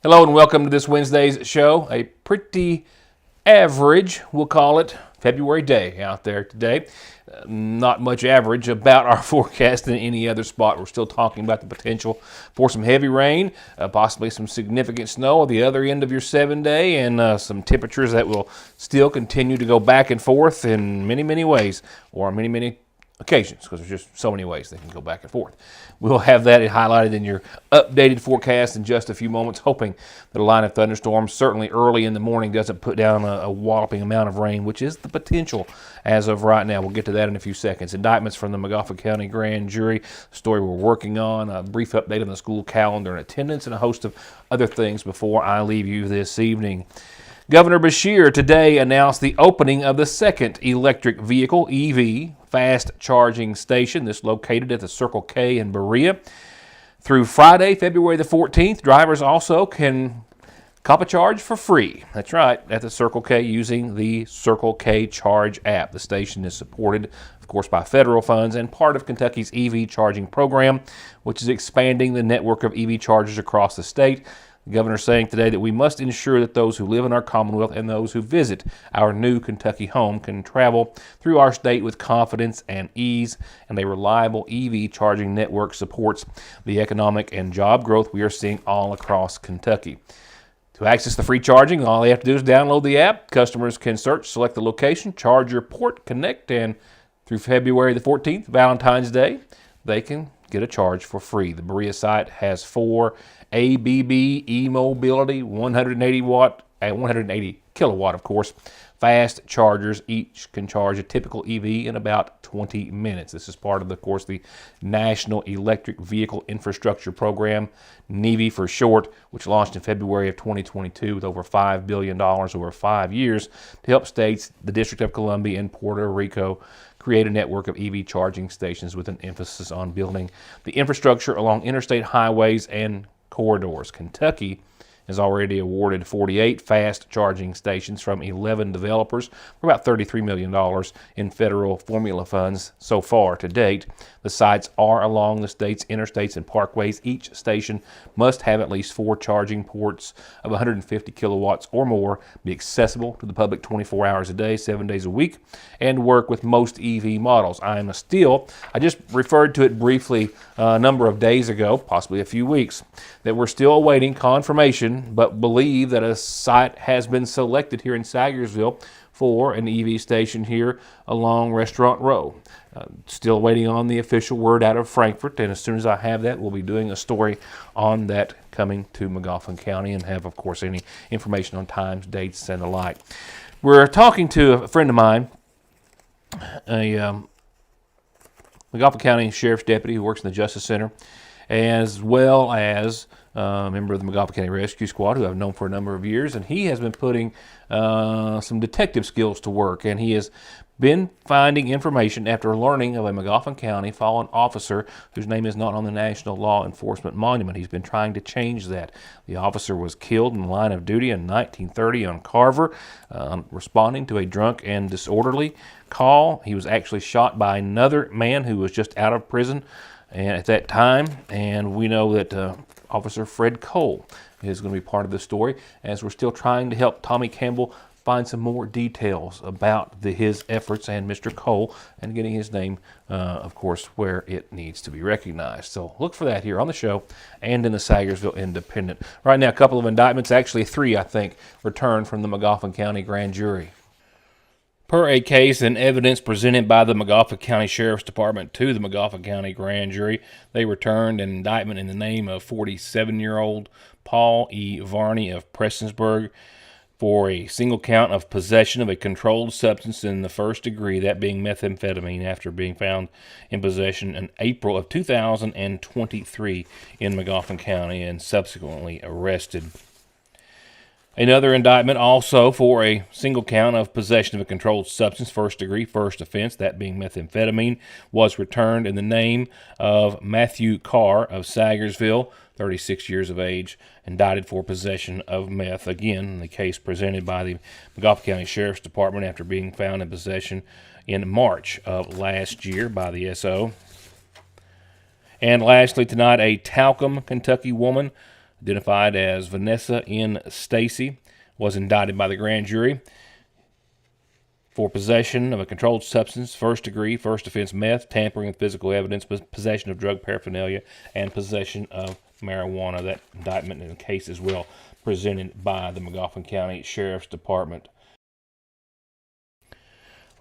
Hello and welcome to this Wednesday's show. A pretty average, we'll call it, February day out there today. Not much average about our forecast in any other spot. We're still talking about the potential for some heavy rain, possibly some significant snow at the other end of your 7-day, and some temperatures that will still continue to go back and forth in many, many ways, or on many occasions, because there's just so many ways they can go back and forth. We'll have that highlighted in your updated forecast in just a few moments, hoping that a line of thunderstorms certainly early in the morning doesn't put down a whopping amount of rain, which is the potential as of right now. We'll get to that in a few seconds. Indictments from the Montgomery County Grand Jury, story we're working on, a brief update on the school calendar and attendance, and a host of other things before I leave you this evening. Governor Beshear today announced the opening of the second electric vehicle, EV, fast charging station. This located at the Circle K in Berea. Through Friday, February the 14th, drivers also can cop a charge for free. That's right, at the Circle K using the Circle K Charge app. The station is supported, of course, by federal funds and part of Kentucky's EV charging program, which is expanding the network of EV chargers across the state. The governor saying today that we must ensure that those who live in our Commonwealth and those who visit our new Kentucky home can travel through our state with confidence and ease, and a reliable EV charging network supports the economic and job growth we are seeing all across Kentucky. To access the free charging, all they have to do is download the app. Customers can search, select the location, charge your port, connect, and through February the 14th, Valentine's Day, they can get a charge for free. The Berea site has 4 ABB e-mobility 180 kilowatt, of course, fast chargers. Each can charge a typical EV in about 20 minutes. This is part of, of course, the National Electric Vehicle Infrastructure Program, NEVI for short, which launched in February of 2022 with over $5 billion over 5 years to help states, the District of Columbia, and Puerto Rico create a network of EV charging stations with an emphasis on building the infrastructure along interstate highways and corridors. Kentucky has already awarded 48 fast charging stations from 11 developers for about $33 million in federal formula funds so far to date. The sites are along the state's interstates and parkways. Each station must have at least 4 charging ports of 150 kilowatts or more, be accessible to the public 24 hours a day, 7 days a week, and work with most EV models. I just referred to it briefly a number of days ago, possibly a few weeks, that we're still awaiting confirmation, but believe that a site has been selected here in Sagersville for an EV station here along Restaurant Row. Still waiting on the official word out of Frankfort, and as soon as I have that, we'll be doing a story on that coming to Montgomery County and have, of course, any information on times, dates, and the like. We're talking to a friend of mine, a Montgomery County Sheriff's Deputy who works in the Justice Center, as well as a member of the Montgomery County Rescue Squad, who I've known for a number of years, and he has been putting some detective skills to work, and he has been finding information after learning of a Montgomery County fallen officer whose name is not on the National Law Enforcement Monument. He's been trying to change that. The officer was killed in the line of duty in 1930 on Carver, responding to a drunk and disorderly call. He was actually shot by another man who was just out of prison and at that time, and we know that Officer Fred Cole is going to be part of the story as we're still trying to help Tommy Campbell find some more details about his efforts and Mr. Cole and getting his name, of course, where it needs to be recognized. So look for that here on the show and in the Sagersville Independent. Right now, a couple of indictments, actually 3, I think, returned from the Montgomery County Grand Jury. Per a case and evidence presented by the Montgomery County Sheriff's Department to the Montgomery County Grand Jury, they returned an indictment in the name of 47-year-old Paul E. Varney of Prestonsburg for a single count of possession of a controlled substance in the first degree, that being methamphetamine, after being found in possession in April of 2023 in Montgomery County and subsequently arrested. Another indictment also for a single count of possession of a controlled substance, first degree, first offense, that being methamphetamine, was returned in the name of Matthew Carr of Sagersville, 36 years of age, indicted for possession of meth. Again, the case presented by the Montgomery County Sheriff's Department after being found in possession in March of last year by the SO. And lastly tonight, a Talcum, Kentucky woman identified as Vanessa N. Stacy, was indicted by the grand jury for possession of a controlled substance, first degree, first offense meth, tampering with physical evidence, possession of drug paraphernalia, and possession of marijuana. That indictment in the case as well presented by the McGoffin County Sheriff's Department.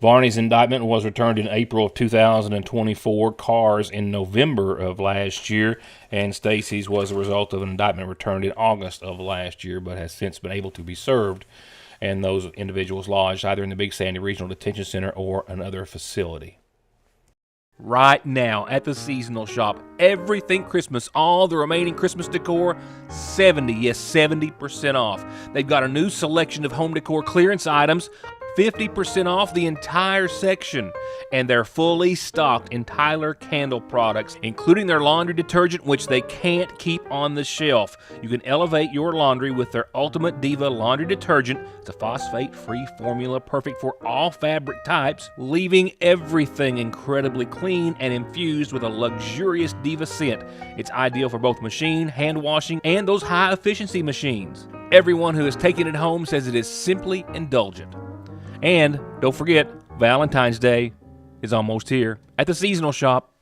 Varney's indictment was returned in April of 2024, Carr's in November of last year, and Stacy's was a result of an indictment returned in August of last year, but has since been able to be served, and those individuals lodged either in the Big Sandy Regional Detention Center or another facility. Right now at the seasonal shop, everything Christmas, all the remaining Christmas decor, 70% off. They've got a new selection of home decor clearance items, 50% off the entire section, and they're fully stocked in Tyler Candle products, including their laundry detergent, which they can't keep on the shelf. You can elevate your laundry with their Ultimate Diva laundry detergent. It's a phosphate-free formula, perfect for all fabric types, leaving everything incredibly clean and infused with a luxurious Diva scent. It's ideal for both machine, hand washing, and those high-efficiency machines. Everyone who has taken it home says it is simply indulgent. And don't forget, Valentine's Day is almost here at the seasonal shop.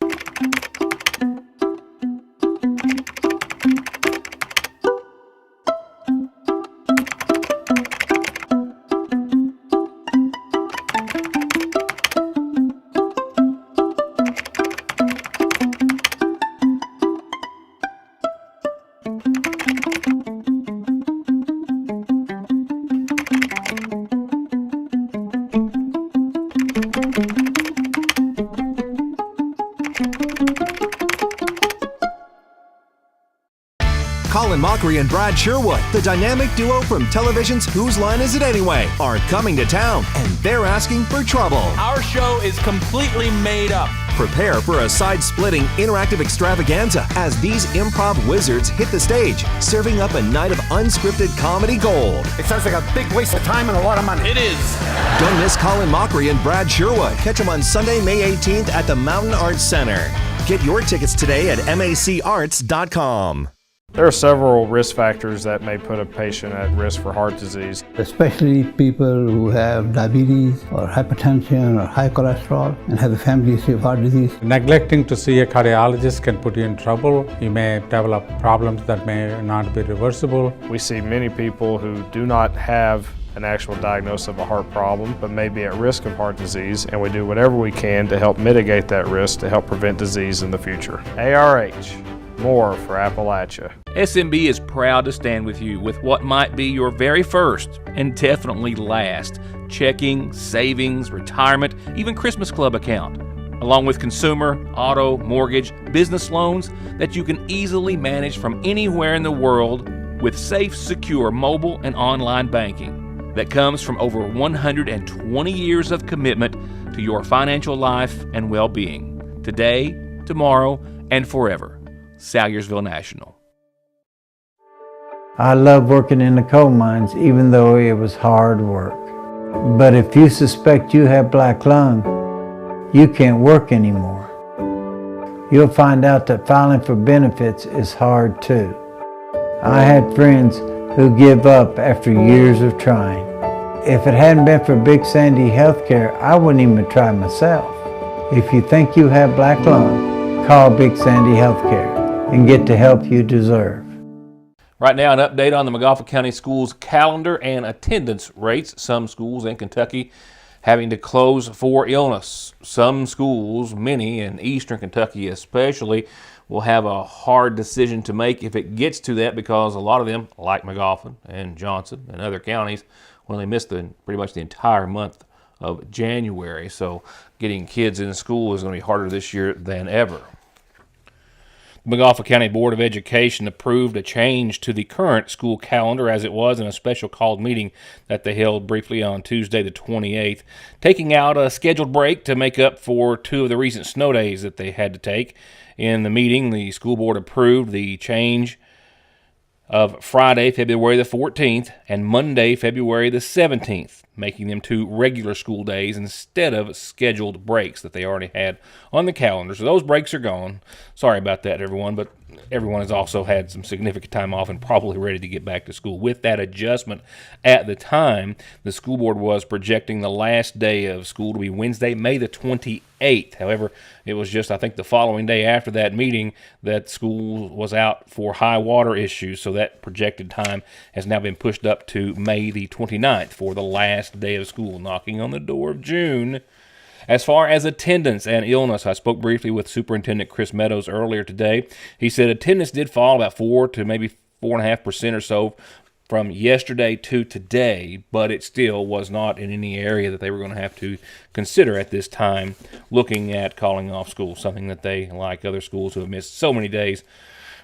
Colin Mockery and Brad Sherwood, the dynamic duo from television's Whose Line Is It Anyway, are coming to town, and they're asking for trouble. Our show is completely made up. Prepare for a side-splitting interactive extravaganza as these improv wizards hit the stage, serving up a night of unscripted comedy gold. It sounds like a big waste of time and a lot of money. It is. Don't miss Colin Mockery and Brad Sherwood. Catch them on Sunday, May 18th at the Mountain Arts Center. Get your tickets today at macarts.com. There are several risk factors that may put a patient at risk for heart disease. Especially people who have diabetes or hypertension or high cholesterol and have a family history of heart disease. Neglecting to see a cardiologist can put you in trouble. You may develop problems that may not be reversible. We see many people who do not have an actual diagnosis of a heart problem, but may be at risk of heart disease, and we do whatever we can to help mitigate that risk to help prevent disease in the future. ARH. More for Appalachia. SMB is proud to stand with you with what might be your very first and definitely last checking, savings, retirement, even Christmas club account, along with consumer, auto, mortgage, business loans that you can easily manage from anywhere in the world with safe, secure mobile and online banking that comes from over 120 years of commitment to your financial life and well-being, today, tomorrow, and forever. Salyersville National. I love working in the coal mines, even though it was hard work. But if you suspect you have black lung, you can't work anymore. You'll find out that filing for benefits is hard too. I had friends who give up after years of trying. If it hadn't been for Big Sandy Healthcare, I wouldn't even try myself. If you think you have black lung, call Big Sandy Healthcare and get the help you deserve. Right now, an update on the McGoffin County Schools calendar and attendance rates. Some schools in Kentucky having to close for illness. Some schools, many in eastern Kentucky especially, will have a hard decision to make if it gets to that, because a lot of them, like McGoffin and Johnson and other counties, well, they missed pretty much the entire month of January. So getting kids in school is going to be harder this year than ever. The McGoffin County Board of Education approved a change to the current school calendar as it was in a special called meeting that they held briefly on Tuesday the 28th, taking out a scheduled break to make up for 2 of the recent snow days that they had to take. In the meeting, the school board approved the change of Friday, February the 14th, and Monday, February the 17th, making them 2 regular school days instead of scheduled breaks that they already had on the calendar. So those breaks are gone. Sorry about that, everyone, but everyone has also had some significant time off and probably ready to get back to school. With that adjustment at the time, the school board was projecting the last day of school to be Wednesday, May the 28th. However, it was just, I think, the following day after that meeting that school was out for high water issues, so that projected time has now been pushed up to May the 29th for the last day of school, knocking on the door of June. As far as attendance and illness, I spoke briefly with Superintendent Chris Meadows earlier today. He said attendance did fall about 4 to maybe 4.5% or so from yesterday to today, but it still was not in any area that they were going to have to consider at this time looking at calling off school, something that they, like other schools who have missed so many days,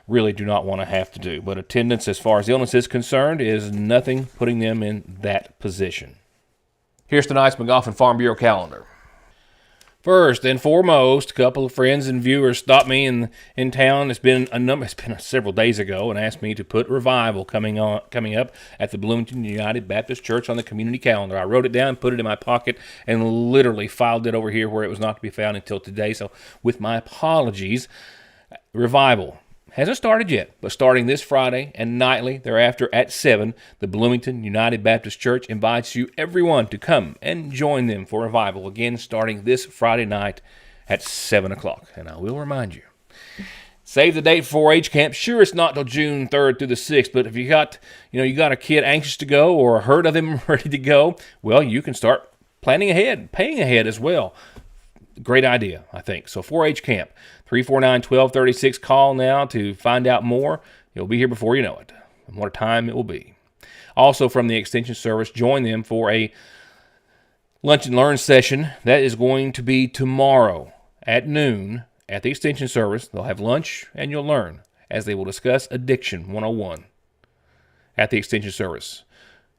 really do not want to have to do. But attendance, as far as illness is concerned, is nothing putting them in that position. Here's tonight's McGoffin Farm Bureau calendar. First and foremost, a couple of friends and viewers stopped me in town. It's been several days ago, and asked me to put Revival coming up at the Bloomington United Baptist Church on the community calendar. I wrote it down, put it in my pocket, and literally filed it over here where it was not to be found until today. So, with my apologies, Revival hasn't started yet, but starting this Friday and nightly thereafter at 7, the Bloomington United Baptist Church invites you, everyone, to come and join them for Revival, again starting this Friday night at 7 o'clock. And I will remind you, save the date for 4-H camp. Sure, it's not till June 3rd through the 6th, but if you got a kid anxious to go or a herd of them ready to go, well, you can start planning ahead, paying ahead as well. Great idea, I think. So 4-H camp, 349-1236. Call now to find out more. It'll be here before you know it. And what a time it will be. Also from the Extension Service, join them for a lunch and learn session. That is going to be tomorrow at noon at the Extension Service. They'll have lunch and you'll learn as they will discuss Addiction 101 at the Extension Service.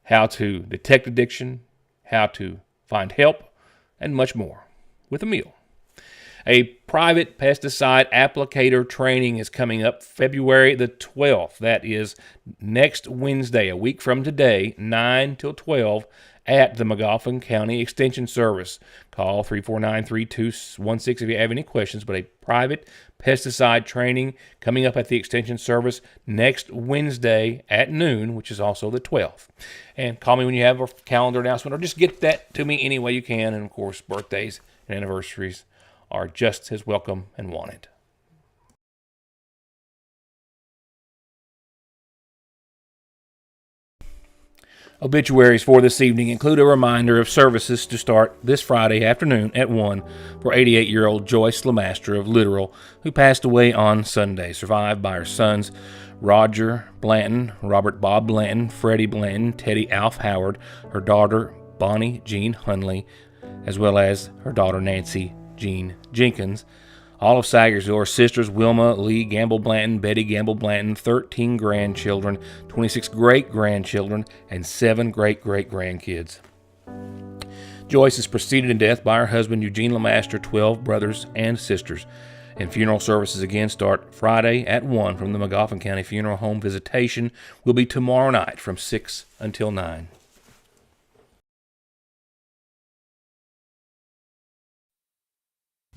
How to detect addiction, how to find help, and much more. With a meal. A private pesticide applicator training is coming up February the 12th. That is next Wednesday, a week from today, 9 till 12 at the McGoffin County Extension Service. Call 349-3216 if you have any questions, but a private pesticide training coming up at the Extension Service next Wednesday at noon, which is also the 12th. And call me when you have a calendar announcement, or just get that to me any way you can. And, of course, birthdays and anniversaries are just as welcome and wanted. Obituaries for this evening include a reminder of services to start this Friday afternoon at 1 for 88-year-old Joyce Lemaster of Littoral, who passed away on Sunday, survived by her sons Roger Blanton, Robert Bob Blanton, Freddie Blanton, Teddy Alf Howard, her daughter Bonnie Jean Hunley, as well as her daughter Nancy Jean Jenkins. All of Sagersville are sisters Wilma Lee Gamble Blanton, Betty Gamble Blanton, 13 grandchildren, 26 great-grandchildren, and 7 great-great-grandkids. Joyce is preceded in death by her husband Eugene Lemaster, 12 brothers and sisters. And funeral services again start Friday at 1 from the McGoffin County Funeral Home. Visitation will be tomorrow night from 6 until 9.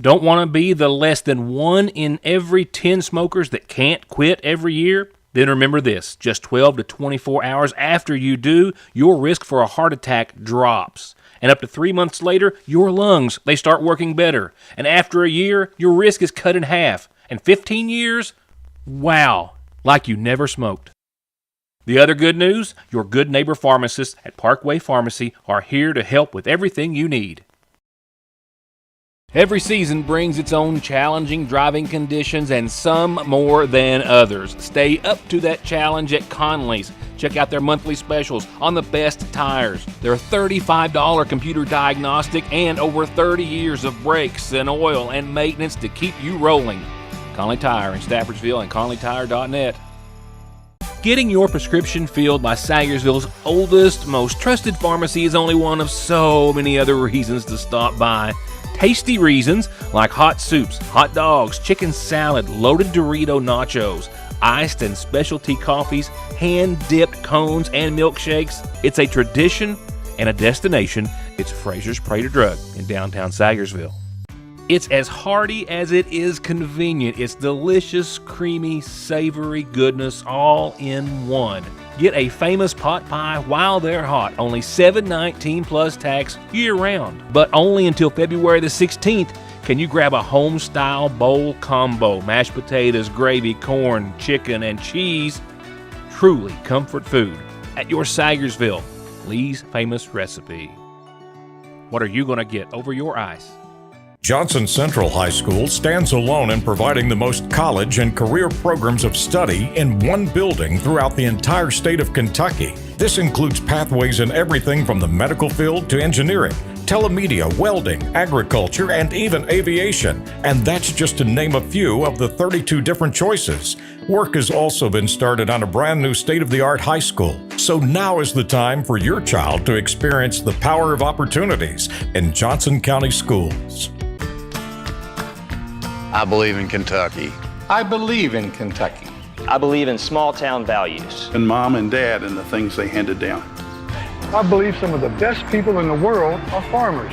Don't want to be the less than 1 in every 10 smokers that can't quit every year? Then remember this, just 12 to 24 hours after you do, your risk for a heart attack drops. And up to 3 months later, your lungs, they start working better. And after a year, your risk is cut in half. And 15 years? Wow, like you never smoked. The other good news, your good neighbor pharmacists at Parkway Pharmacy are here to help with everything you need. Every season brings its own challenging driving conditions and some more than others. Stay up to that challenge at Conley's. Check out their monthly specials on the best tires. Their $35 computer diagnostic and over 30 years of brakes and oil and maintenance to keep you rolling. Conley Tire in Staffordsville and ConleyTire.net. Getting your prescription filled by Sagersville's oldest, most trusted pharmacy is only one of so many other reasons to stop by. Tasty reasons like hot soups, hot dogs, chicken salad, loaded Dorito nachos, iced and specialty coffees, hand-dipped cones, and milkshakes. It's a tradition and a destination. It's Fraser's Prater Drug in downtown Sayersville. It's as hearty as it is convenient. It's delicious, creamy, savory goodness all in one. Get a famous pot pie while they're hot. Only $7.19 plus tax year-round. But only until February the 16th can you grab a home-style bowl combo. Mashed potatoes, gravy, corn, chicken, and cheese. Truly comfort food at your Sayersville Lee's famous recipe. What are you going to get over your ice? Johnson Central High School stands alone in providing the most college and career programs of study in one building throughout the entire state of Kentucky. This includes pathways in everything from the medical field to engineering, telemedia, welding, agriculture, and even aviation. And that's just to name a few of the 32 different choices. Work has also been started on a brand new state-of-the-art high school. So now is the time for your child to experience the power of opportunities in Johnson County schools. I believe in Kentucky. I believe in Kentucky. I believe in small town values. And mom and dad and the things they handed down. I believe some of the best people in the world are farmers.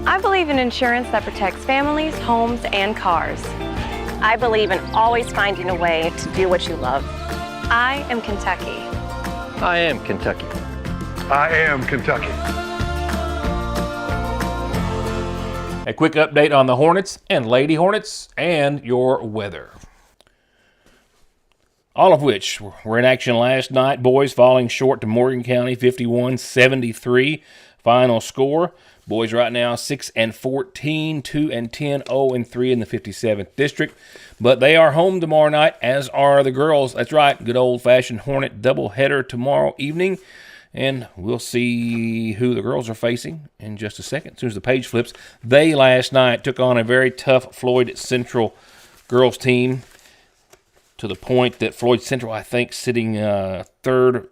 I believe in insurance that protects families, homes, and cars. I believe in always finding a way to do what you love. I am Kentucky. I am Kentucky. I am Kentucky. A quick update on the Hornets and Lady Hornets and your weather. All of which were in action last night. Boys falling short to Morgan County, 51-73 final score. Boys right now 6-14, 2-10, 0-3 in the 57th district. But they are home tomorrow night, as are the girls. That's right, good old-fashioned Hornet doubleheader tomorrow evening. And we'll see who the girls are facing in just a second. As soon as the page flips, they last night took on a very tough Floyd Central girls team to the point that Floyd Central, I think, sitting third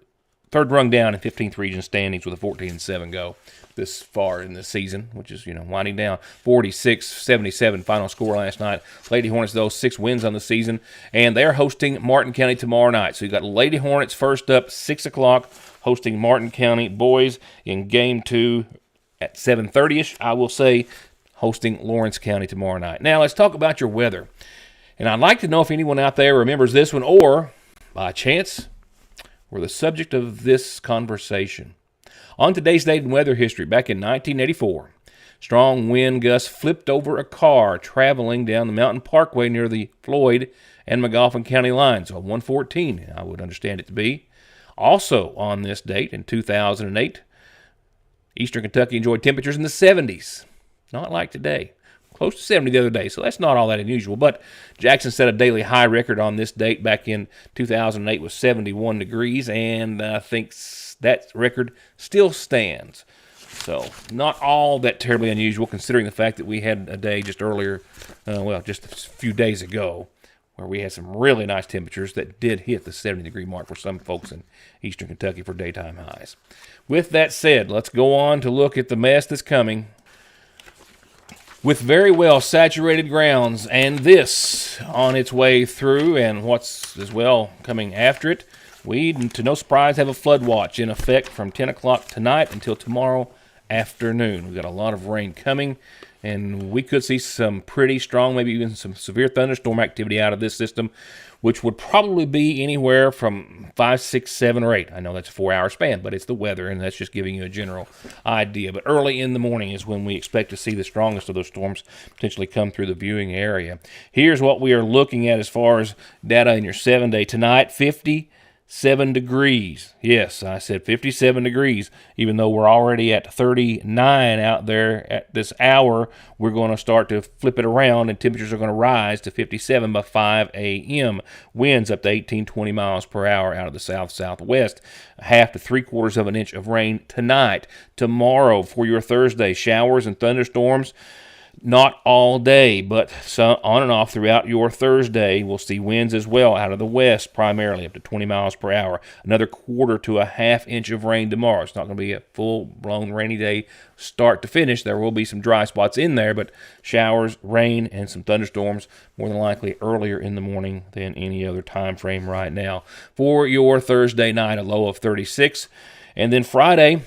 rung down in 15th region standings with a 14-7 go this far in the season, which is, winding down. 46-77 final score last night. Lady Hornets, though, 6 wins on the season, and they're hosting Martin County tomorrow night. So you got Lady Hornets first up, 6 o'clock, hosting Martin County. Boys in Game 2 at 7:30ish, I will say, hosting Lawrence County tomorrow night. Now, let's talk about your weather. And I'd like to know if anyone out there remembers this one or, by chance, were the subject of this conversation. On today's date in weather history, back in 1984, strong wind gusts flipped over a car traveling down the Mountain Parkway near the Floyd and McGoffin County lines on 114, I would understand it to be. Also on this date in 2008, eastern Kentucky enjoyed temperatures in the 70s. Not like today. Close to 70 the other day, so that's not all that unusual. But Jackson set a daily high record on this date back in 2008 with 71 degrees, and I think that record still stands. So not all that terribly unusual, considering the fact that we had a day just earlier, just a few days ago, where we had some really nice temperatures that did hit the 70-degree mark for some folks in eastern Kentucky for daytime highs. With that said, let's go on to look at the mess that's coming. With very well saturated grounds and this on its way through and what's as well coming after it, we, to no surprise, have a flood watch in effect from 10 o'clock tonight until tomorrow afternoon. We've got a lot of rain coming, and we could see some pretty strong, maybe even some severe thunderstorm activity out of this system, which would probably be anywhere from 5, 6, 7, or 8. I know that's a 4-hour span, but it's the weather, and that's just giving you a general idea. But early in the morning is when we expect to see the strongest of those storms potentially come through the viewing area. Here's what we are looking at as far as data in your 7-day tonight. 57 degrees. Yes, I said 57 degrees. Even though we're already at 39 out there at this hour, we're going to start to flip it around, and temperatures are going to rise to 57 by 5 a.m. Winds up to 18-20 miles per hour out of the south-southwest. 1/2 to 3/4 of an inch of rain tonight. Tomorrow, for your Thursday, showers and thunderstorms. Not all day, but on and off throughout your Thursday. We'll see winds as well out of the west, primarily up to 20 miles per hour. Another 1/4 to a 1/2 inch of rain tomorrow. It's not going to be a full-blown rainy day start to finish. There will be some dry spots in there, but showers, rain, and some thunderstorms more than likely earlier in the morning than any other time frame right now. For your Thursday night, a low of 36. And then Friday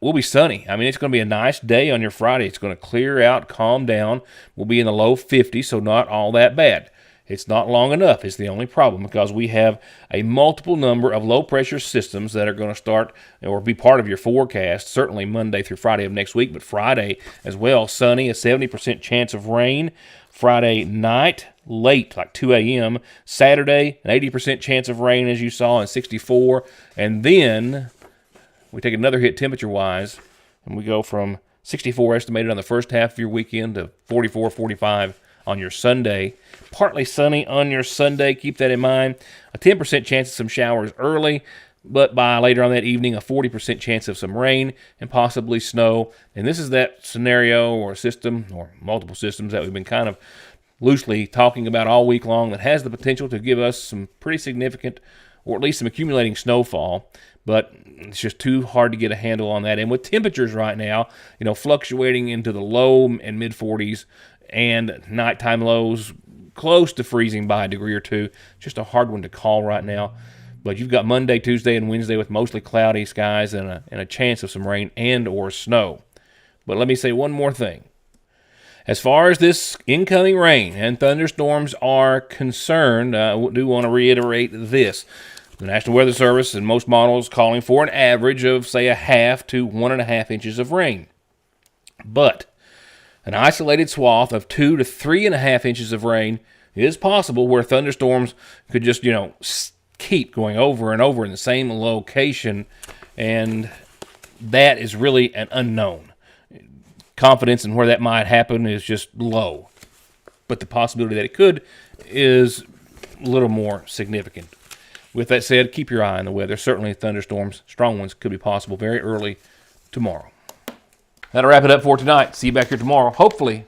will be sunny. I mean, it's going to be a nice day on your Friday. It's going to clear out, calm down. We'll be in the low 50s, so not all that bad. It's not long enough is the only problem, because we have a multiple number of low-pressure systems that are going to start or be part of your forecast, certainly Monday through Friday of next week, but Friday as well. Sunny, a 70% chance of rain. Friday night, late, like 2 a.m. Saturday, an 80% chance of rain, as you saw, and 64. And then we take another hit temperature-wise, and we go from 64 estimated on the first half of your weekend to 44, 45 on your Sunday. Partly sunny on your Sunday. Keep that in mind. A 10% chance of some showers early, but by later on that evening, a 40% chance of some rain and possibly snow. And this is that scenario or system or multiple systems that we've been kind of loosely talking about all week long that has the potential to give us some pretty significant, or at least some accumulating snowfall. But it's just too hard to get a handle on that. And with temperatures right now, fluctuating into the low and mid-40s and nighttime lows close to freezing by a degree or two, just a hard one to call right now. But you've got Monday, Tuesday, and Wednesday with mostly cloudy skies and a chance of some rain and or snow. But let me say one more thing. As far as this incoming rain and thunderstorms are concerned, I do want to reiterate this. The National Weather Service and most models calling for an average of, say, a 1/2 to 1.5 inches of rain. But an isolated swath of 2 to 3.5 inches of rain is possible, where thunderstorms could just, keep going over and over in the same location, and that is really an unknown. Confidence in where that might happen is just low, but the possibility that it could is a little more significant. With that said, keep your eye on the weather. Certainly thunderstorms, strong ones, could be possible very early tomorrow. That'll wrap it up for tonight. See you back here tomorrow. Hopefully,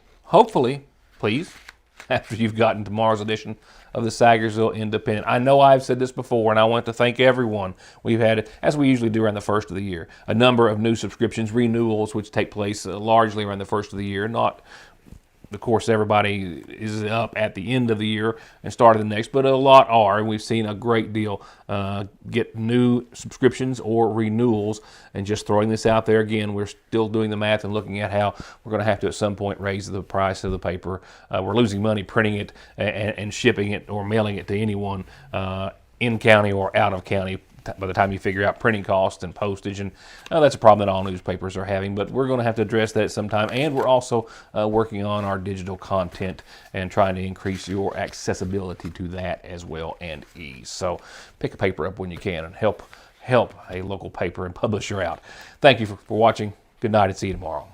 please, after you've gotten tomorrow's edition of the Sagersville Independent. I know I've said this before, and I want to thank everyone. We've had, as we usually do around the first of the year, a number of new subscriptions, renewals, which take place largely around the first of the year. Not, of course, everybody is up at the end of the year and start of the next, but a lot are, and we've seen a great deal get new subscriptions or renewals. And just throwing this out there again, we're still doing the math and looking at how we're going to have to at some point raise the price of the paper. We're losing money printing it and shipping it or mailing it to anyone in county or out of county by the time you figure out printing costs and postage. And that's a problem that all newspapers are having, but we're going to have to address that sometime. And we're also working on our digital content and trying to increase your accessibility to that as well and ease. So pick a paper up when you can and help a local paper and publisher out. Thank you for watching. Good night and see you tomorrow.